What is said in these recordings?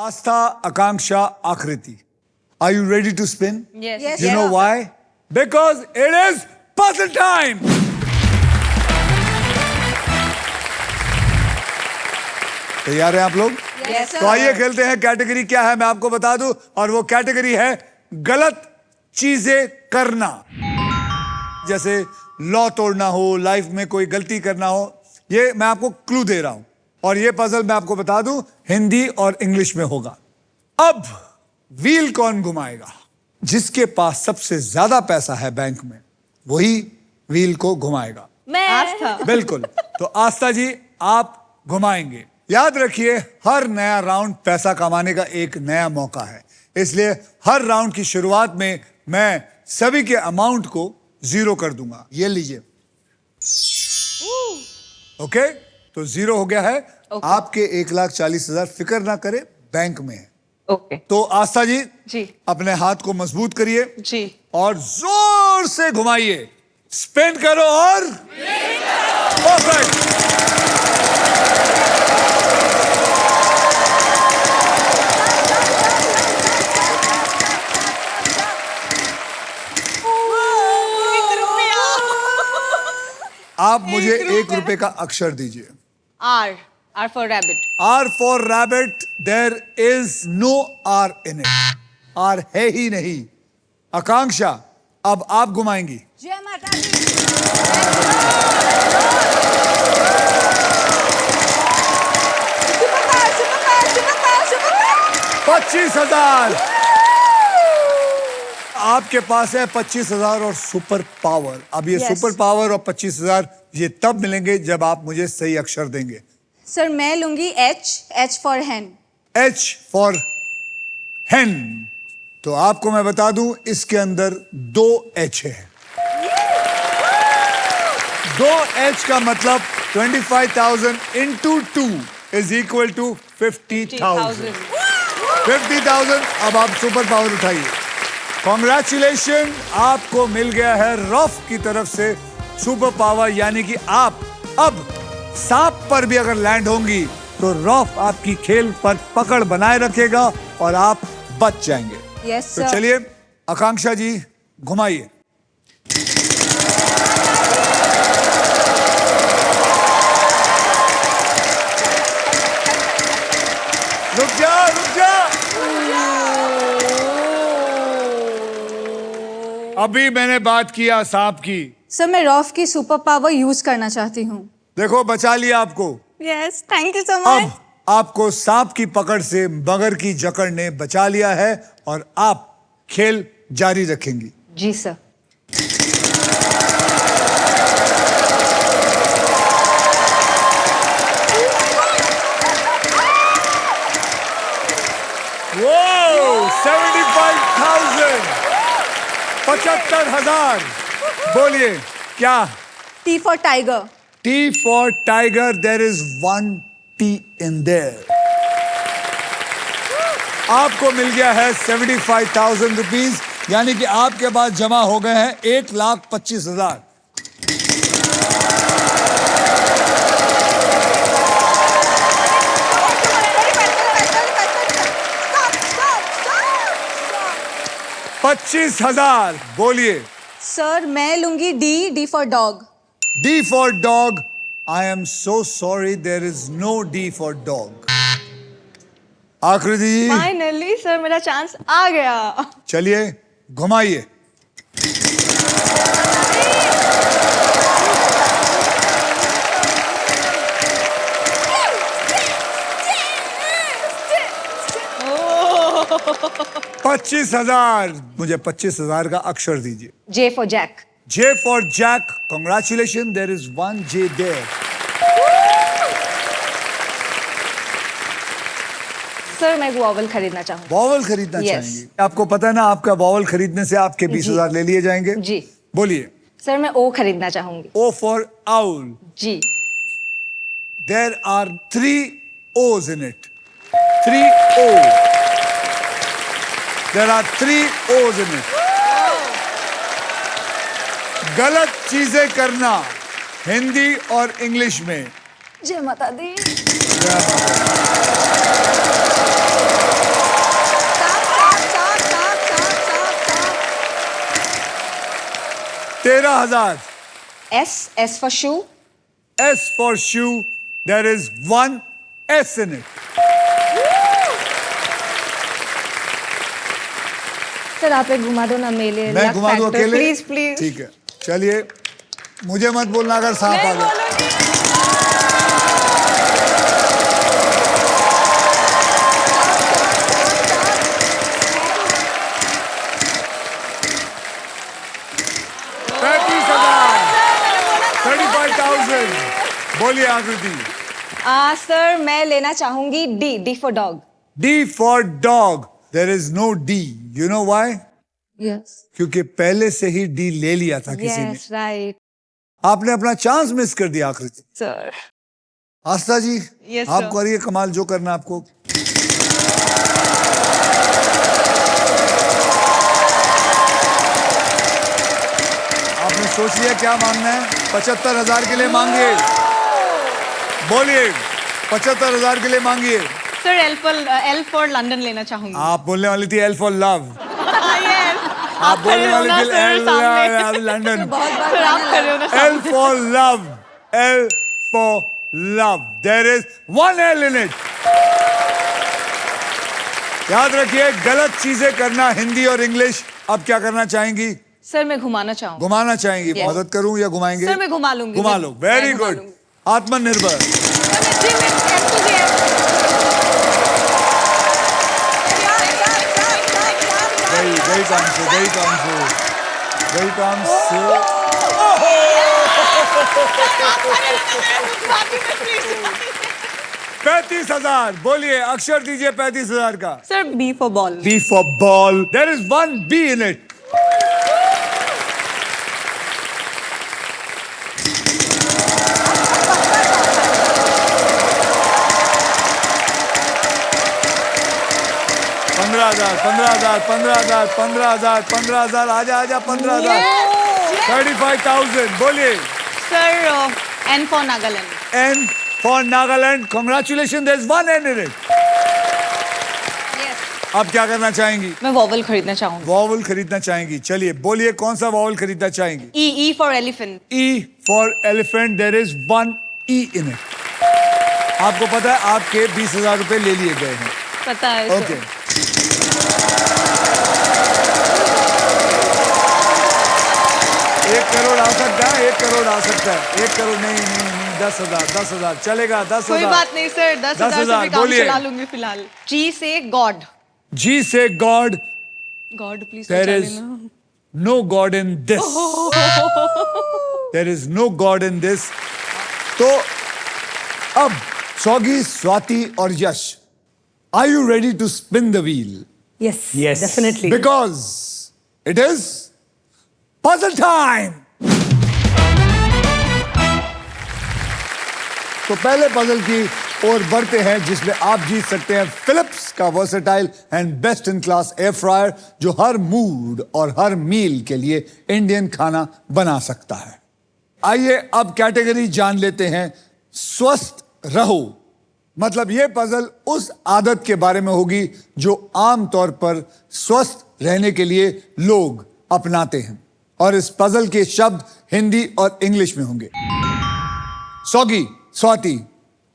Asta, Akanksha, Akriti. Are you ready to spin? Yes. Yes. You know why? Because it is puzzle time! तैयार हैं आप लोग? Yes, sir. तो आइए खेलते हैं। कैटेगरी क्या है मैं आपको बता दूं, और वो कैटेगरी है गलत चीजें करना। जैसे लॉ तोड़ना हो, लाइफ में कोई गलती करना हो, ये मैं आपको क्लू दे रहा हूं। और ये पजल मैं आपको बता दूं हिंदी और इंग्लिश में होगा। अब व्हील कौन घुमाएगा? जिसके पास सबसे ज्यादा पैसा है बैंक में, वही व्हील को घुमाएगा। मैं आस्था। बिल्कुल। तो आस्था जी आप घुमाएंगे। याद रखिए, हर नया राउंड पैसा कमाने का एक नया मौका है, इसलिए हर राउंड की शुरुआत में मैं सभी के अमाउंट को 0 कर दूंगा। ये लीजिए। ओके, तो 0 हो गया है। आपके 1,40,000 फिक्र ना करें, बैंक में है। ओके तो आस्था जी जी अपने हाथ को मजबूत करिए जी और जोर से घुमाइए। स्पिन करो और परफेक्ट। आप मुझे 1 रुपए का अक्षर दीजिए। R R for rabbit. R for rabbit, there is no R in it. R है ही नहीं। आकांक्षा अब आप घुमाएंगी। जय माता दी। 25,000 आपके पास है। 25,000 और सुपर पावर। अब ये Yes. सुपर पावर और 25,000 ये तब मिलेंगे जब आप मुझे सही अक्षर देंगे। सर मैं लूंगी H for hen। H for hen। तो आपको मैं बता दूं इसके अंदर 2 H है। 2 H का मतलब 25,000 into 2 is equal to 50,000। 50,000। अब आप सुपर पावर उठाइए। कॉन्ग्रेचुलेशन, आपको मिल गया है रॉफ की तरफ से सुपर पावर, यानी कि आप अब सांप पर भी अगर लैंड होंगी तो रॉफ आपकी खेल पर पकड़ बनाए रखेगा और आप बच जाएंगे। यस तो सर। चलिए आकांक्षा जी घुमाइए। रुक जा रुक जा। अभी मैंने बात किया सांप की। सर मैं रॉफ की सुपर पावर यूज करना चाहती हूँ। देखो बचा लिया आपको। यस, थैंक यू सो अब मच। आपको सांप की पकड़ से मगर की जकड़ ने बचा लिया है और आप खेल जारी रखेंगी। जी सर। वो 75,000 75,000। बोलिए क्या? T for tiger. T for tiger, there is 1 T in there. आपको मिल गया है 75,000 रुपीज, यानी कि आपके पास जमा हो गए हैं 1,25,000। $25,000। बोलिए। सर मैं लूंगी D for dog. D for dog. I am so sorry, there is no D for dog. Akriti ji finally sir मेरा चांस आ गया। चलिए घुमाइए। $25,000। मुझे 25,000 का अक्षर दीजिए। J for Jack. J for Jack. Congratulations, there is 1 J there. Sir मैं वॉवल खरीदना चाहूँ। वॉवल खरीदना Yes. चाहेंगे? आपको पता है ना, आपका वॉवल खरीदने से आपके 20,000 ले लिए जाएंगे। जी। बोलिए। सर मैं ओ खरीदना चाहूंगी। O for owl. Ji. There are 3 O's in it. 3 O. There are 3 O's in it. गलत चीजें करना हिंदी और इंग्लिश में जय माता दी। तेरह हजार। S for shoe. S for shoe. There is one S in it. Sir आप एक घुमा दो ना मेले। मैं घुमा दूं अकेले? Please please. ठीक है, चलिए। मुझे मत बोलना अगर सांप आ गया। बोलिए आकृति। सर मैं लेना चाहूंगी D for dog. D for dog. There is no D. You know why? Yes. क्योंकि पहले से ही D ले लिया था किसी ने। Yes, right. आपने अपना चांस मिस कर दिया आकृति। Sir. आस्था जी, Yes, आप sir. करिए कमाल जो करना आपको। आपने सोच लिया क्या मांगना है? 75,000 के लिए मांगिए। बोलिए, 75,000 के लिए मांगिए। सर L for London लेना चाहूंगी। आप बोलने वाली थी L for love। Yes. आप बोलने वाली थी सामने। लंदन। सर आप कर रहे हो ना L for love. L for love. There is one L in it. याद रखिए, गलत चीजें करना हिंदी और इंग्लिश। अब क्या करना चाहेंगी? सर मैं घुमाना चाहूंगी। घुमाना चाहेंगी? Yes. मदद करूं या घुमाएंगे? सर मैं घुमा लूंगी। घुमा लो। वेरी मैं घुमा गुड। लूंगी। आत्मनिर्भर। गई काम से, गई काम से, गई काम से। 35,000। बोलिए, अक्षर दीजिए 35,000 का। Sir B for ball. B for ball. There is one B in it. पंद्रह हजार। आजा 15,000। 35,000। बोलिए। Sir N for Nagaland. N for Nagaland. Congratulations. There's one N in it. Yes. अब क्या करना चाहेंगी? मैं वॉवल खरीदना चाहूंगी। वॉवल खरीदना चाहेंगी। चलिए बोलिए, कौन सा वॉवल खरीदना चाहेंगी? E for elephant. E for elephant. There is one E in it. आपको पता है आपके 20,000 रुपए ले लिए गए हैं। पता है। ओके। 1 करोड़ आ सकता है। 1 करोड़ आ सकता है। 1 करोड़ नहीं 10,000 चलेगा। 10,000। कोई बात नहीं सर, 10,000 से भी काम चला लूंगी फिलहाल। G से God. G से God. God please There बचा is लेना। no God in this. There is no God in this. तो अब सौगी, स्वाति और यश, are you ready to spin the wheel? Yes, definitely. Because it is puzzle time. तो पहले puzzle की ओर बढ़ते हैं, जिसमें आप जीत सकते हैं फिलिप्स का versatile and best in class air fryer, जो हर मूड और हर मील के लिए इंडियन खाना बना सकता है। आइए अब कैटेगरी जान लेते हैं, स्वस्थ रहो। मतलब यह पजल उस आदत के बारे में होगी जो आमतौर पर स्वस्थ रहने के लिए लोग अपनाते हैं, और इस पजल के शब्द हिंदी और इंग्लिश में होंगे। सौगी, स्वाति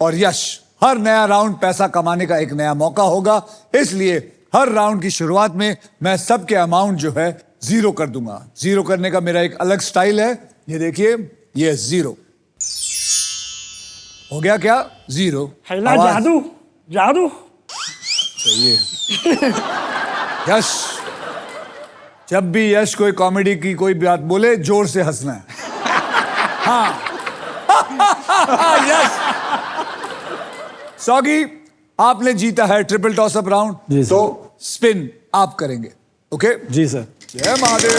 और यश, हर नया राउंड पैसा कमाने का एक नया मौका होगा, इसलिए हर राउंड की शुरुआत में मैं सबके अमाउंट जो है 0 कर दूंगा। 0 करने का मेरा एक अलग स्टाइल है। ये देखिए, ये 0 हो गया। क्या 0? हैला जादू जादू। सही है। यश, जब भी यश कोई कॉमेडी की कोई बात बोले, जोर से हंसना है। हाँ। यस। सौगी, आपने जीता है ट्रिपल टॉस अप राउंड, तो स्पिन आप करेंगे। ओके जी सर। जय महादेव।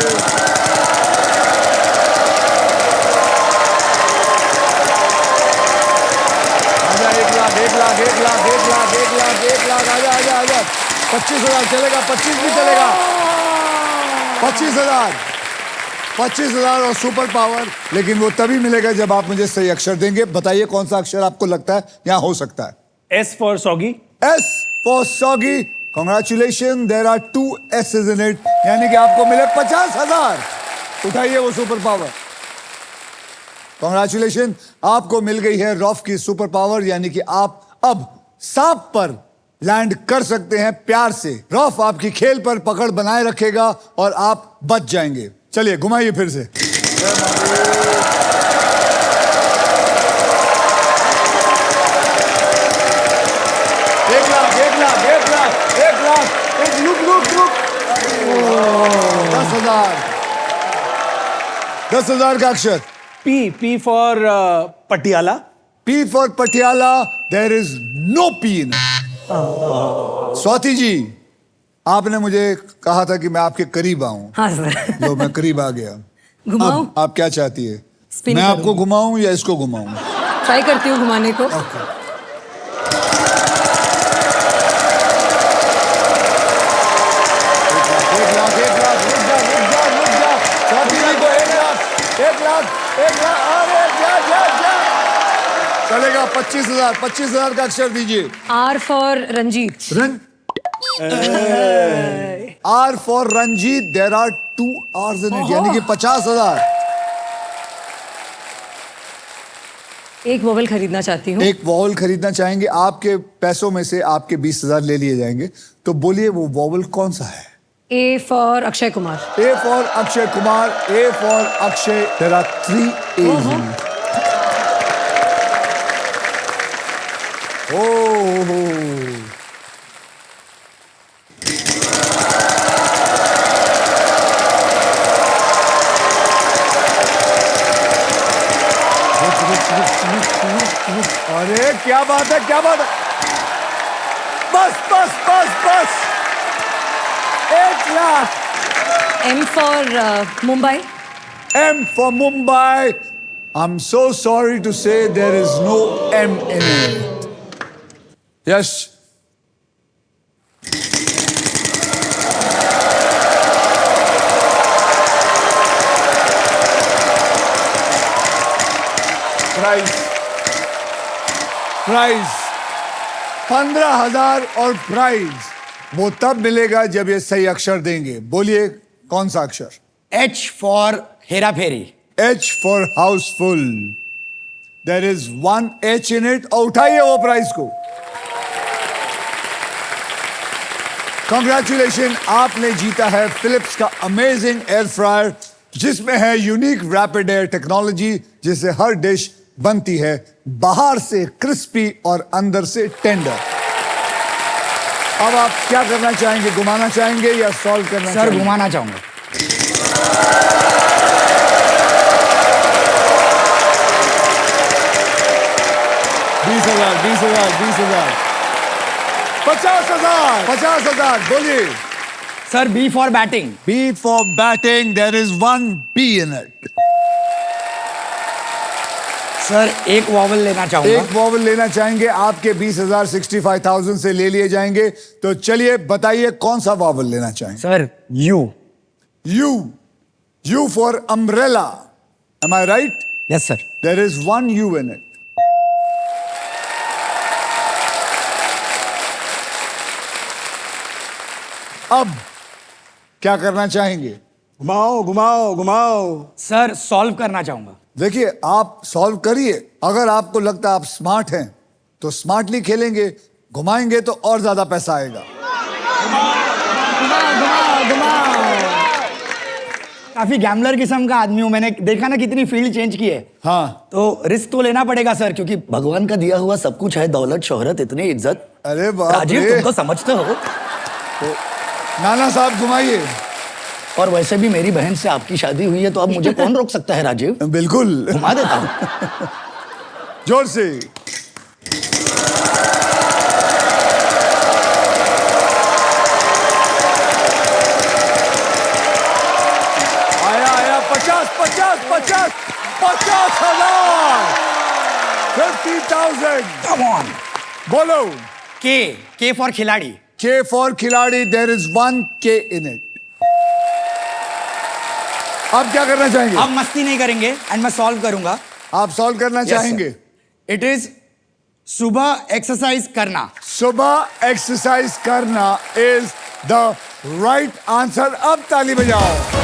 आजा, 1 लाख, 1 लाख, 1 लाख, 1 लाख, 1 लाख, 1 लाख। आजा आजा आजा। 25,000 चलेगा, 25 भी चलेगा। 25,000, 25,000 और सुपर पावर, लेकिन वो तभी मिलेगा जब आप मुझे सही अक्षर देंगे। बताइए कौन सा अक्षर आपको लगता है यहाँ हो सकता है। S for soggy. S for soggy. Congratulations, there are 2 S's in it. यानी कि आपको मिले 50,000। उठाइए वो सुपर पावर। Congratulations, आपको मिल गई है रॉफ की सुपर पावर, यानी कि आप अब सांप पर लैंड कर सकते हैं प्यार से। रॉफ आपकी खेल पर पकड़ बनाए रखेगा और आप बच जाएंगे। चलिए घुमाइए फिर से। एक लाख, एक लाख, एक लाख, एक लाख, एक रुक रुक रुक। 10,000, 10,000 का अक्षर। P for Patiala. P for Patiala. There is no P in it. Swati ji, आपने मुझे कहा था कि मैं आपके करीब आऊं। हाँ सर। लो मैं करीब आ गया। घुमाऊं? अब आप क्या चाहती है? Spin मैं आपको करूंगी। घुमाऊं या इसको घुमाऊं? ट्राई करती हूँ घुमाने को। ओके। एक लाख, एक लाख, रुक जा, रुक जा, रुक जा। स्वाति जी को 1 लाख, 1 लाख, 1 लाख, अरे जा जा जा। चलेगा 25,000, 25,000 का अक्षर दीजिए। R for Ranjit. R for Ranjit, there are 2 R's in it, यानी कि 50,000। एक वोवल खरीदना चाहती हूँ। एक वॉवल खरीदना चाहेंगे, आपके पैसों में से आपके 20,000 ले लिए जाएंगे। तो बोलिए वो वॉवल कौन सा है? A for Akshay Kumar. A for Akshay Kumar, A for Akshay, there are 3 A's in it। Oh, अरे क्या बात है, क्या बात है। बस बस बस बस 1 lakh. M for Mumbai. M for Mumbai. I'm so sorry to say there is no M in it. Yes. Price 15,000 और प्राइज वो तब मिलेगा जब ये सही अक्षर देंगे। बोलिए कौन सा अक्षर? H for Hera Pheri. H for Housefull. There is 1 H in it. और उठाइए वो प्राइस को। Congratulations, आपने जीता है फिलिप्स का अमेजिंग एयर फ्रायर, जिसमें है यूनिक रैपिड एयर टेक्नोलॉजी, जिससे हर डिश बनती है बाहर से क्रिस्पी और अंदर से टेंडर। अब आप क्या करना चाहेंगे? घुमाना चाहेंगे या सॉल्व करना सर चाहेंगे? घुमाना चाहूंगा. 20,000, 20,000, 20,000, 50,000, 50,000, बोलिए। Sir B for batting. B for batting, there is 1 B in it. Sir एक वॉवल लेना चाहूंगा. एक वॉवल लेना चाहेंगे, आपके 20,000 65,000 से ले लिए जाएंगे। तो चलिए बताइए कौन सा वॉवल लेना चाहेंगे? Sir U. U for umbrella. Am I right? Yes sir. There is 1 U in it. अब क्या करना चाहेंगे? घुमाओ घुमाओ घुमाओ. सर सॉल्व करना चाहूंगा. देखिए आप सॉल्व करिए। अगर आपको लगता है आप स्मार्ट हैं तो स्मार्टली खेलेंगे, घुमाएंगे तो और ज्यादा पैसा आएगा। काफी गैम्बलर किस्म का आदमी हूं. मैंने देखा ना कितनी फील्ड चेंज की है. हाँ, तो रिस्क तो लेना पड़ेगा सर, क्योंकि भगवान का दिया हुआ सब कुछ है, दौलत, शोहरत, इतनी इज्जत. अरे बाप राजीव रे। तुम तो समझते हो. नाना साहब घुमाइए। और वैसे भी मेरी बहन से आपकी शादी हुई है, तो अब मुझे कौन रोक सकता है राजीव. बिल्कुल, घुमा देता हूं. जोर से। आया आया 50,000 50,000 50,000। Come on. बोलो। K for खिलाड़ी. K for खिलाड़ी, there is 1 K in it. अब क्या करना चाहेंगे? अब मस्ती नहीं करेंगे एंड मैं सॉल्व करूंगा. आप सॉल्व करना चाहेंगे? इट इज सुबह एक्सरसाइज करना. सुबह एक्सरसाइज करना इज द राइट आंसर. अब ताली बजाओ.